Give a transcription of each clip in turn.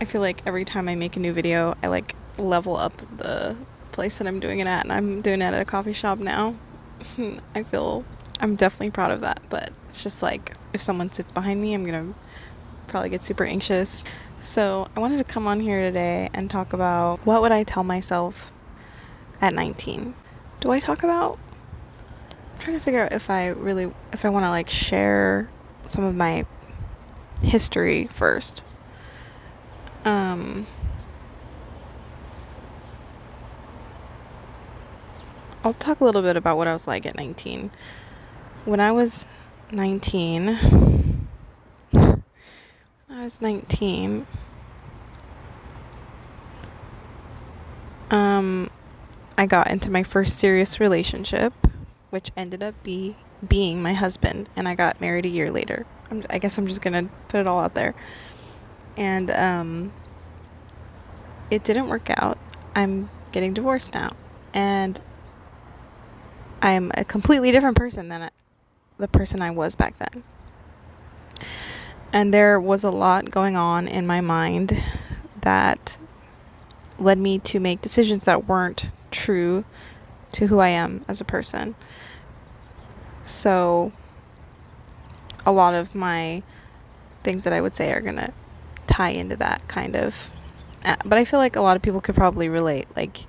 I feel like every time I make a new video, I like level up the place that I'm doing it at, and I'm doing it at a coffee shop now. I feel I'm definitely proud of that, but it's just like if someone sits behind me, I'm gonna probably get super anxious. So I wanted to come on here today and talk about what would I tell myself at 19. Do I talk about? I'm trying to figure out if I want to like share some of my history first. I'll talk a little bit about what I was like at 19. When I was 19, I got into my first serious relationship, which ended up being my husband, and I got married a year later. I guess I'm just gonna put it all out there. And it didn't work out. I'm getting divorced now, and I'm a completely different person than the person I was back then. And there was a lot going on in my mind that led me to make decisions that weren't true to who I am as a person. So a lot of my things that I would say are going to tie into that kind of. But I feel like a lot of people could probably relate. Like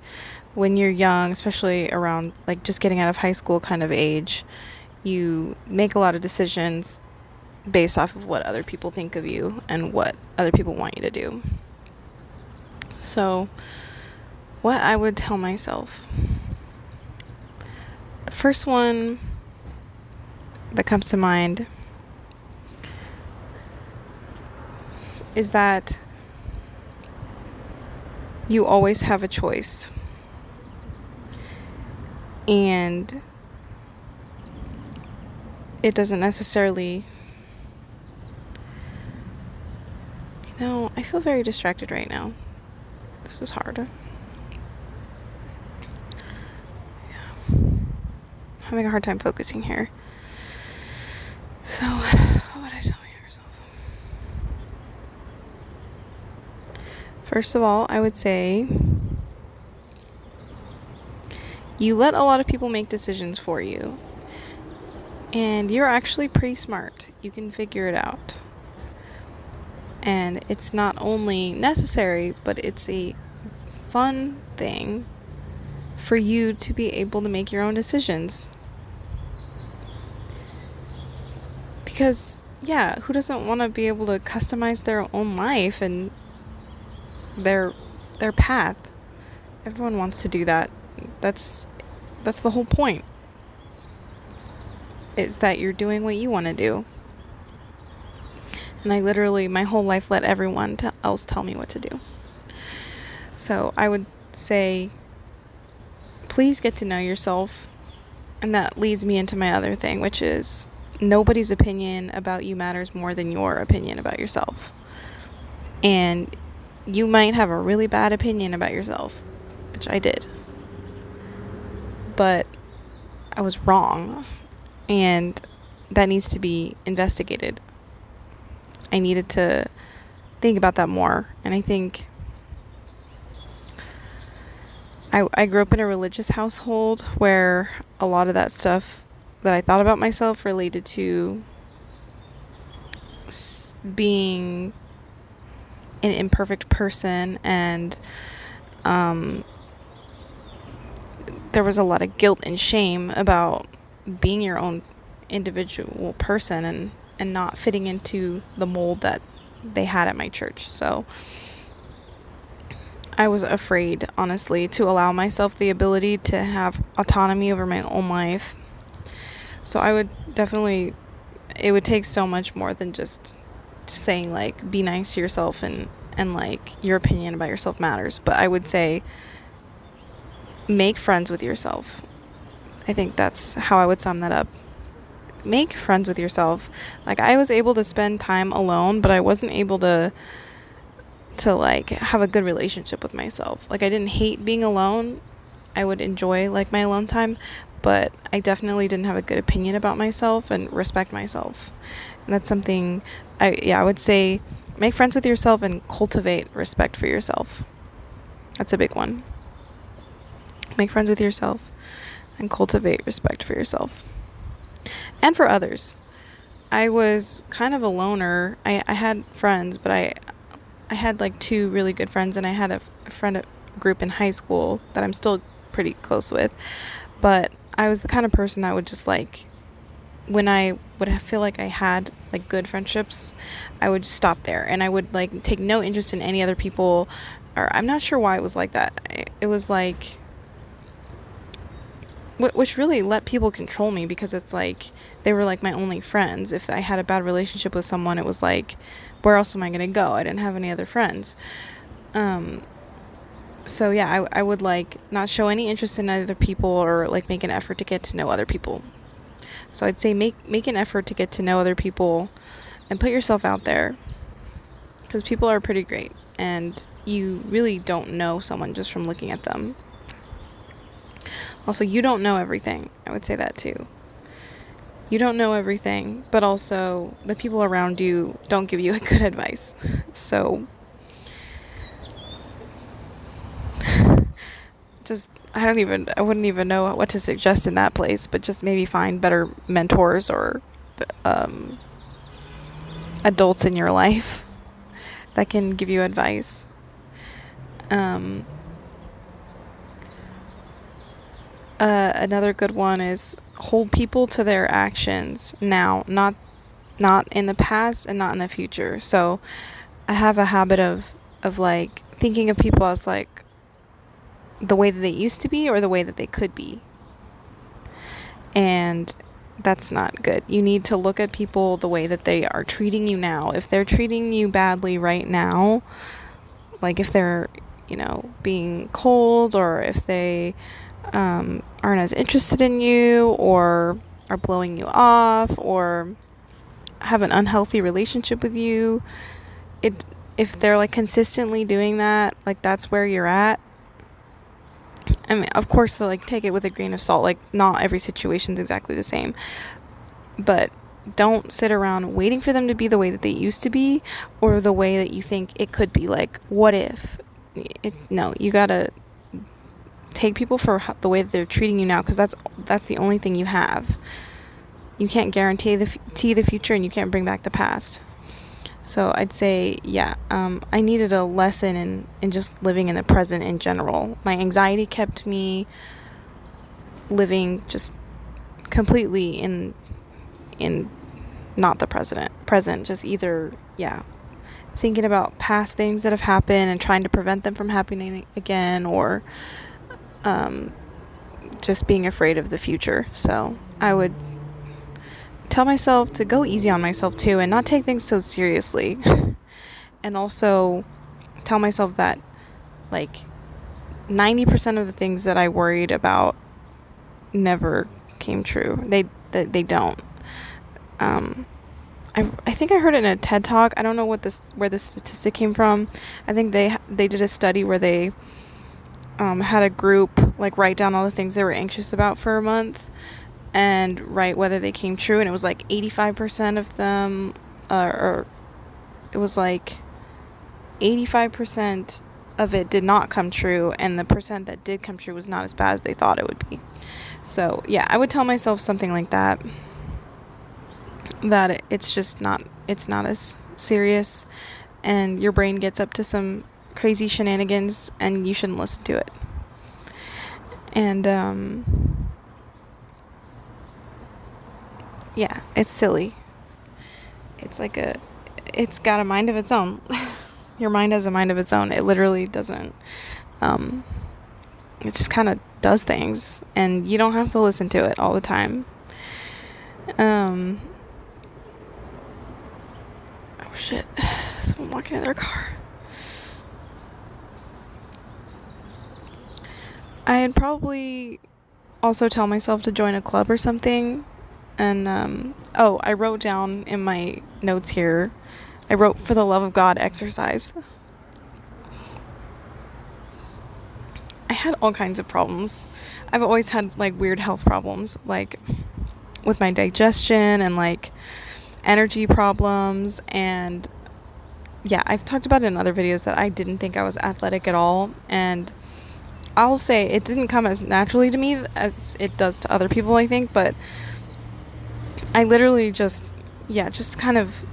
when you're young, especially around like just getting out of high school kind of age, you make a lot of decisions based off of what other people think of you and what other people want you to do. So what I would tell myself. The first one that comes to mind is that you always have a choice. And it doesn't necessarily... I feel very distracted right now. This is hard. Having a hard time focusing here. So, what would I tell yourself? First of all, I would say you let a lot of people make decisions for you. And you're actually pretty smart. You can figure it out. And it's not only necessary, but it's a fun thing for you to be able to make your own decisions. Because, who doesn't want to be able to customize their own life and their path? Everyone wants to do that. That's the whole point. Is that you're doing what you want to do. And I literally, my whole life, let everyone else tell me what to do. So I would say, please get to know yourself. And that leads me into my other thing, which is nobody's opinion about you matters more than your opinion about yourself. And you might have a really bad opinion about yourself, which I did. But I was wrong. And that needs to be investigated. I needed to think about that more. And I think I grew up in a religious household where a lot of that stuff that I thought about myself related to being an imperfect person, and there was a lot of guilt and shame about being your own individual person and not fitting into the mold that they had at my church. So I was afraid, honestly, to allow myself the ability to have autonomy over my own life. So I would definitely, it would take so much more than just saying like, be nice to yourself and like your opinion about yourself matters. But I would say, make friends with yourself. I think that's how I would sum that up. Make friends with yourself. Like, I was able to spend time alone, but I wasn't able to like have a good relationship with myself. Like, I didn't hate being alone. I would enjoy like my alone time, but I definitely didn't have a good opinion about myself and respect myself. And that's something I would say make friends with yourself and cultivate respect for yourself. That's a big one. Make friends with yourself and cultivate respect for yourself and for others. I was kind of a loner. I had friends, but I had like two really good friends, and I had a friend group in high school that I'm still pretty close with. But I was the kind of person that would just like, when I would feel like I had like good friendships, I would just stop there, and I would like take no interest in any other people. Or I'm not sure why it was like that. It was like, which really let people control me, because it's like they were like my only friends. If I had a bad relationship with someone, it was like, where else am I gonna go? I didn't have any other friends. So yeah, I would like not show any interest in other people, or like make an effort to get to know other people. So I'd say make an effort to get to know other people and put yourself out there, because people are pretty great, and you really don't know someone just from looking at them. Also, you don't know everything. I would say that too. You don't know everything, but also the people around you don't give you good advice. So just, I wouldn't even know what to suggest in that place, but just maybe find better mentors or adults in your life that can give you advice. Another good one is hold people to their actions now, not in the past and not in the future. So I have a habit of like thinking of people as like the way that they used to be or the way that they could be. And that's not good. You need to look at people the way that they are treating you now. If they're treating you badly right now, like if they're, being cold, or if they aren't as interested in you, or are blowing you off, or have an unhealthy relationship with you, if they're like consistently doing that, like that's where you're at. I mean, of course, so like take it with a grain of salt. Like not every situation's exactly the same, but don't sit around waiting for them to be the way that they used to be, or the way that you think it could be. Like, what if? No, you gotta take people for the way that they're treating you now, because that's the only thing you have. You can't guarantee the future, and you can't bring back the past. So I'd say, yeah, I needed a lesson in just living in the present in general. My anxiety kept me living just completely in not the present, just either, yeah, thinking about past things that have happened and trying to prevent them from happening again, or just being afraid of the future. So I would tell myself to go easy on myself too, and not take things so seriously. And also tell myself that like 90% of the things that I worried about never came true. They don't. I think I heard it in a TED Talk. I don't know where this statistic came from. I think they did a study where they had a group like write down all the things they were anxious about for a month, and write whether they came true, and it was like 85% of them, or it was like 85% of it did not come true, and the percent that did come true was not as bad as they thought it would be. So yeah, I would tell myself something like that it's not as serious, and your brain gets up to some crazy shenanigans, and you shouldn't listen to it. And yeah, it's silly. It's like it's got a mind of its own. Your mind has a mind of its own. It literally doesn't. It just kind of does things, and you don't have to listen to it all the time. Oh shit! Someone walking in their car. I'd probably also tell myself to join a club or something. And I wrote down in my notes here, I wrote, for the love of God, exercise. I had all kinds of problems. I've always had like weird health problems, like with my digestion, and like energy problems, and yeah, I've talked about it in other videos that I didn't think I was athletic at all, and I'll say it didn't come as naturally to me as it does to other people, I think, but I literally just, yeah, just kind of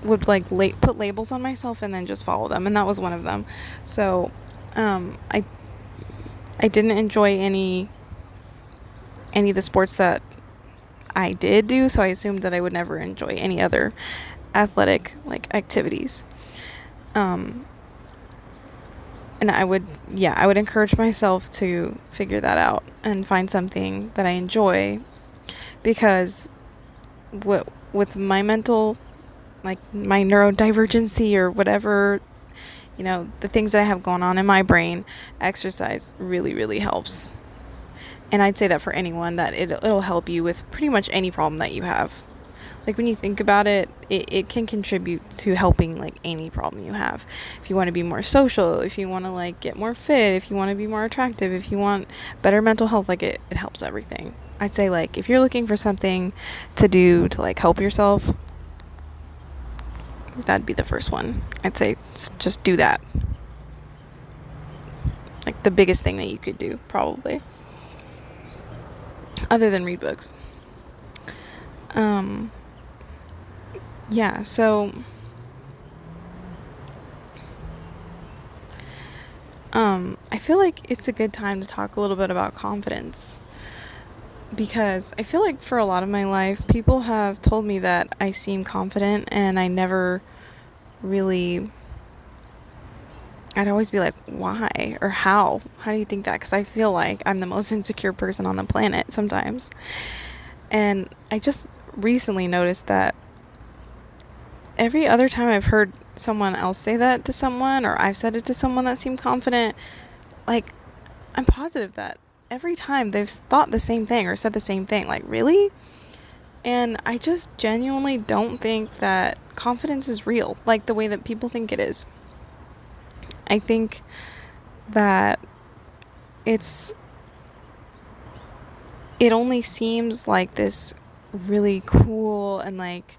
would like put labels on myself and then just follow them, and that was one of them. So, I didn't enjoy any of the sports that I did do, so I assumed that I would never enjoy any other athletic like activities. Um, and I would encourage myself to figure that out and find something that I enjoy, because with my mental, like my neurodivergency or whatever, the things that I have going on in my brain, exercise really, really helps. And I'd say that for anyone, that it'll help you with pretty much any problem that you have. Like, when you think about it, it can contribute to helping like any problem you have. If you want to be more social, if you want to like get more fit, if you want to be more attractive, if you want better mental health, like it helps everything. I'd say, like, if you're looking for something to do to like help yourself, that'd be the first one. I'd say just do that. Like the biggest thing that you could do, probably. Other than read books. Yeah, so I feel like it's a good time to talk a little bit about confidence, because I feel like for a lot of my life, people have told me that I seem confident, and I never really, I'd always be like, why or how? How do you think that? Because I feel like I'm the most insecure person on the planet sometimes. And I just recently noticed that every other time I've heard someone else say that to someone, or I've said it to someone that seemed confident, like, I'm positive that every time they've thought the same thing or said the same thing. Like, really? And I just genuinely don't think that confidence is real, like the way that people think it is. I think that it only seems like this really cool and like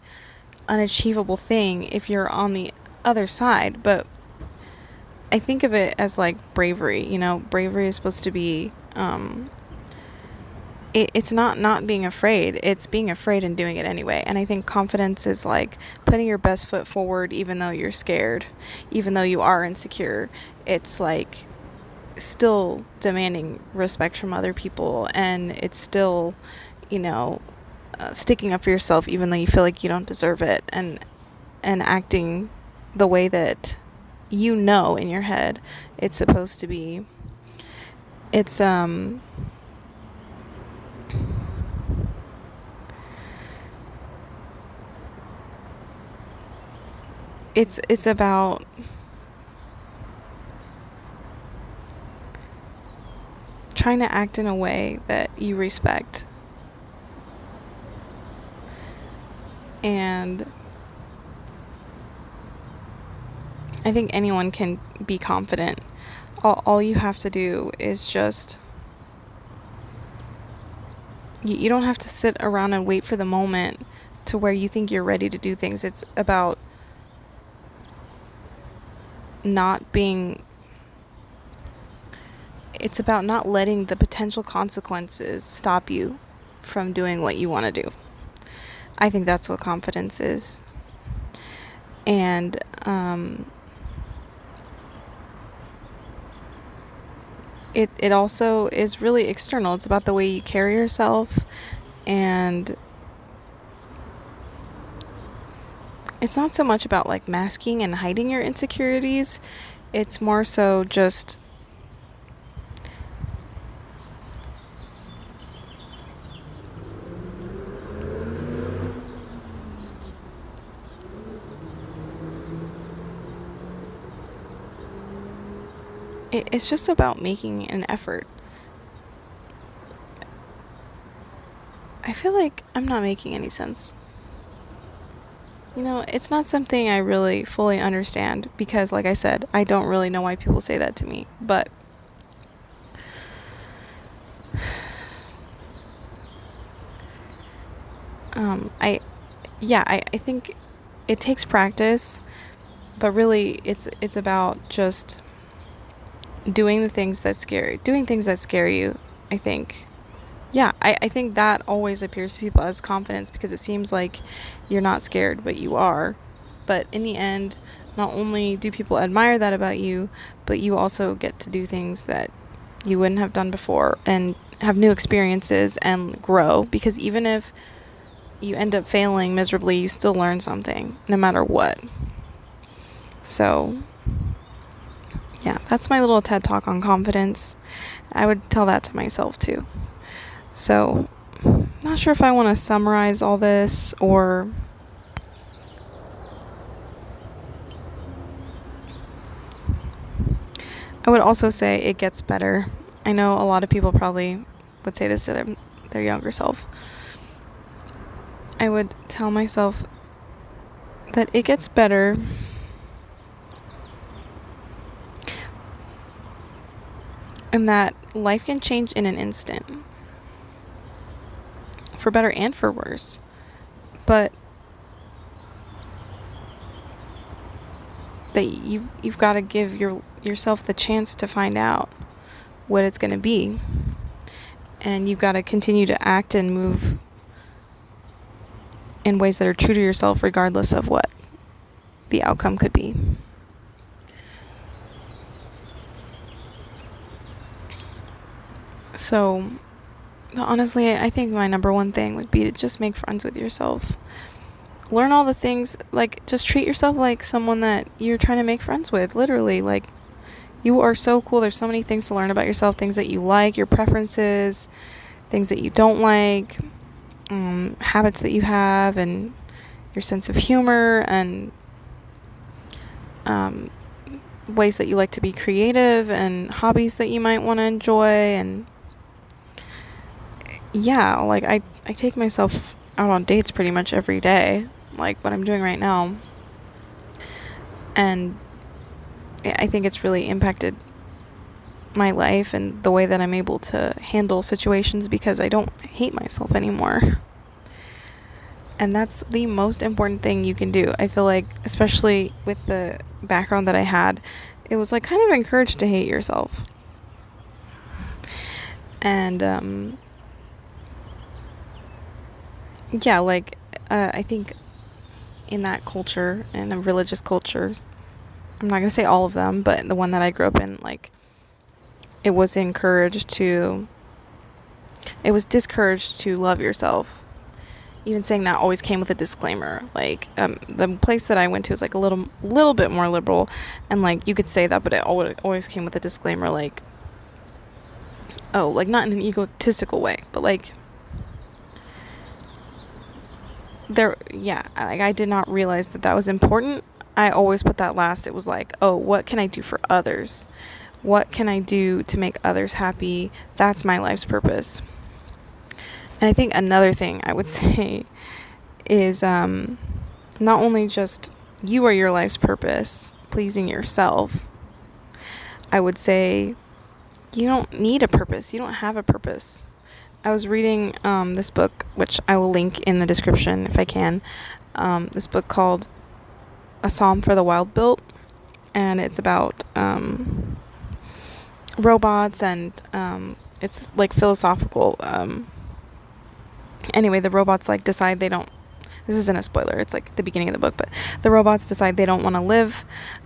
unachievable thing if you're on the other side, but I think of it as like bravery. Bravery is supposed to be it's not being afraid, it's being afraid and doing it anyway. And I think confidence is like putting your best foot forward even though you're scared, even though you are insecure. It's like still demanding respect from other people, and it's still, sticking up for yourself even though you feel like you don't deserve it, and acting the way that in your head it's supposed to be. It's it's about trying to act in a way that you respect. And I think anyone can be confident. All you have to do is just, you don't have to sit around and wait for the moment to where you think you're ready to do things. It's about not letting the potential consequences stop you from doing what you want to do. I think that's what confidence is. And it also is really external. It's about the way you carry yourself, and it's not so much about like masking and hiding your insecurities. It's more so just it's just about making an effort. I feel like I'm not making any sense. It's not something I really fully understand, because, like I said, I don't really know why people say that to me. But I think it takes practice, But really, it's about just doing things that scare you, I think. Yeah, I think that always appears to people as confidence because it seems like you're not scared, but you are. But in the end, not only do people admire that about you, but you also get to do things that you wouldn't have done before and have new experiences and grow, because even if you end up failing miserably, you still learn something no matter what. So, yeah, that's my little TED talk on confidence. I would tell that to myself too. So, not sure if I want to summarize all this or I would also say it gets better. I know a lot of people probably would say this to their younger self. I would tell myself that it gets better and that life can change in an instant, for better and for worse. But that you've got to give yourself the chance to find out what it's going to be, and you've got to continue to act and move in ways that are true to yourself regardless of what the outcome could be. So honestly, I think my number one thing would be to just make friends with yourself. Learn all the things, like, just treat yourself like someone that you're trying to make friends with, literally. Like, you are so cool. There's so many things to learn about yourself, things that you like, your preferences, things that you don't like, habits that you have, and your sense of humor, and ways that you like to be creative, and hobbies that you might want to enjoy. And yeah, like, I take myself out on dates pretty much every day, like what I'm doing right now, and I think it's really impacted my life and the way that I'm able to handle situations because I don't hate myself anymore. And that's the most important thing you can do. I feel like, especially with the background that I had, it was like kind of encouraged to hate yourself. And yeah, like I think in that culture, in the religious cultures, I'm not gonna say all of them, but the one that I grew up in, like, it was discouraged to love yourself. Even saying that always came with a disclaimer. Like, the place that I went to was like a little bit more liberal, and like you could say that, but it always came with a disclaimer, like, oh, like, not in an egotistical way, but like I did not realize that was important. I always put that last. It was like, oh, what can I do for others? What can I do to make others happy? That's my life's purpose. And I think another thing I would say is not only just you are your life's purpose, pleasing yourself. I would say you don't need a purpose. You don't have a purpose. I was reading this book, which I will link in the description if I can. This book called A Psalm for the Wild-Built, and it's about robots, and it's like philosophical. Anyway, the robots like decide they don't. This isn't a spoiler. It's like the beginning of the book, but the robots decide they don't want to live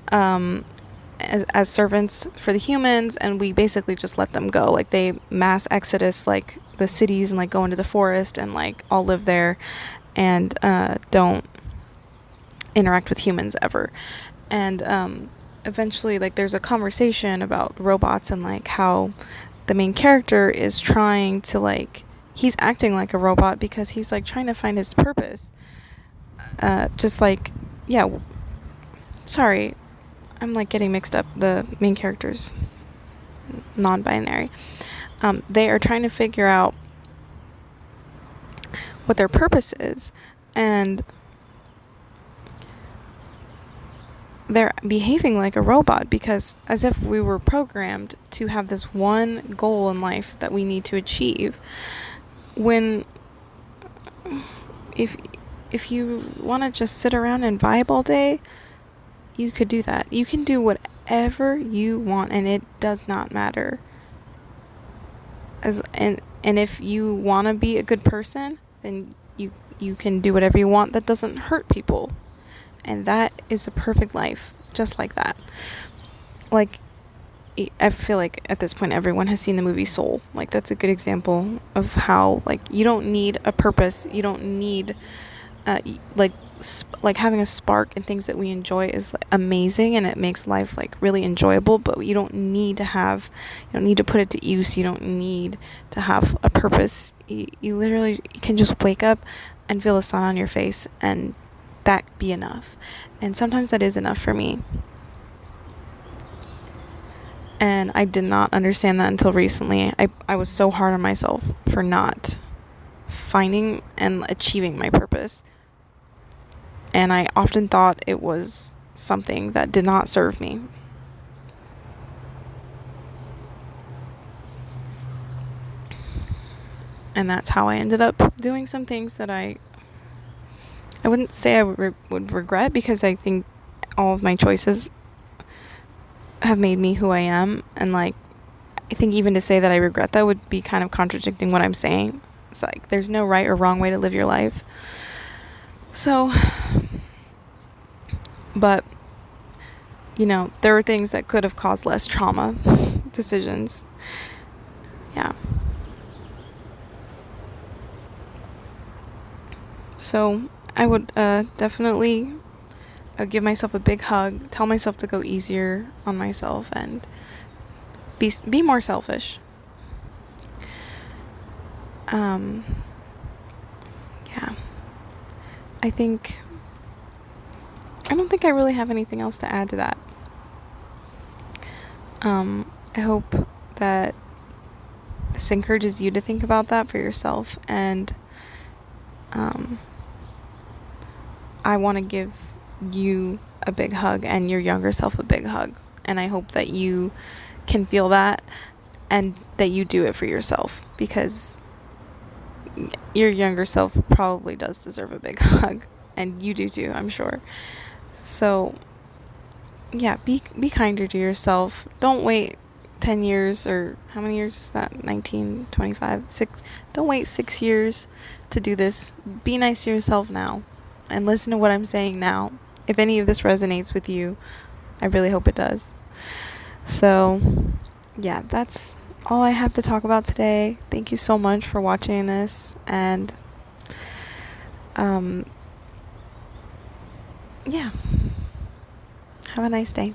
as servants for the humans, and we basically just let them go. Like, they mass exodus like the cities and like go into the forest and like all live there and don't interact with humans ever. And eventually, like, there's a conversation about robots and like how the main character is trying to, like, he's acting like a robot because he's like trying to find his purpose. Just like, yeah, sorry, I'm like getting mixed up. The main character's non-binary. They are trying to figure out what their purpose is, and they're behaving like a robot because as if we were programmed to have this one goal in life that we need to achieve. When if you want to just sit around and vibe all day, you could do that. You can do whatever you want, and it does not matter. And if you want to be a good person, then you can do whatever you want that doesn't hurt people. And that is a perfect life, just like that. Like, I feel like at this point everyone has seen the movie Soul. Like, that's a good example of how, like, you don't need a purpose. You don't need like having a spark and things that we enjoy is amazing, and it makes life like really enjoyable, but you don't need to put it to use. You don't need to have a purpose. You literally can just wake up and feel the sun on your face, and that be enough. And sometimes that is enough for me. And I did not understand that until recently. I was so hard on myself for not finding and achieving my purpose. And I often thought it was something that did not serve me. And that's how I ended up doing some things that I wouldn't say I would regret, because I think all of my choices have made me who I am. And like, I think even to say that I regret that would be kind of contradicting what I'm saying. It's like, there's no right or wrong way to live your life. So, but, there were things that could have caused less trauma, decisions. Yeah. So, I would definitely give myself a big hug, tell myself to go easier on myself, and be more selfish. Yeah. I don't think I really have anything else to add to that. I hope that this encourages you to think about that for yourself, and I want to give you a big hug and your younger self a big hug, and I hope that you can feel that and that you do it for yourself, because your younger self probably does deserve a big hug, and you do too, I'm sure. So yeah, be kinder to yourself. Don't wait 10 years, or how many years is that? 19, 25, 6. Don't wait 6 years to do this. Be nice to yourself now, and listen to what I'm saying now. If any of this resonates with you, I really hope it does. So yeah, that's all I have to talk about today. Thank you so much for watching this, and yeah, have a nice day.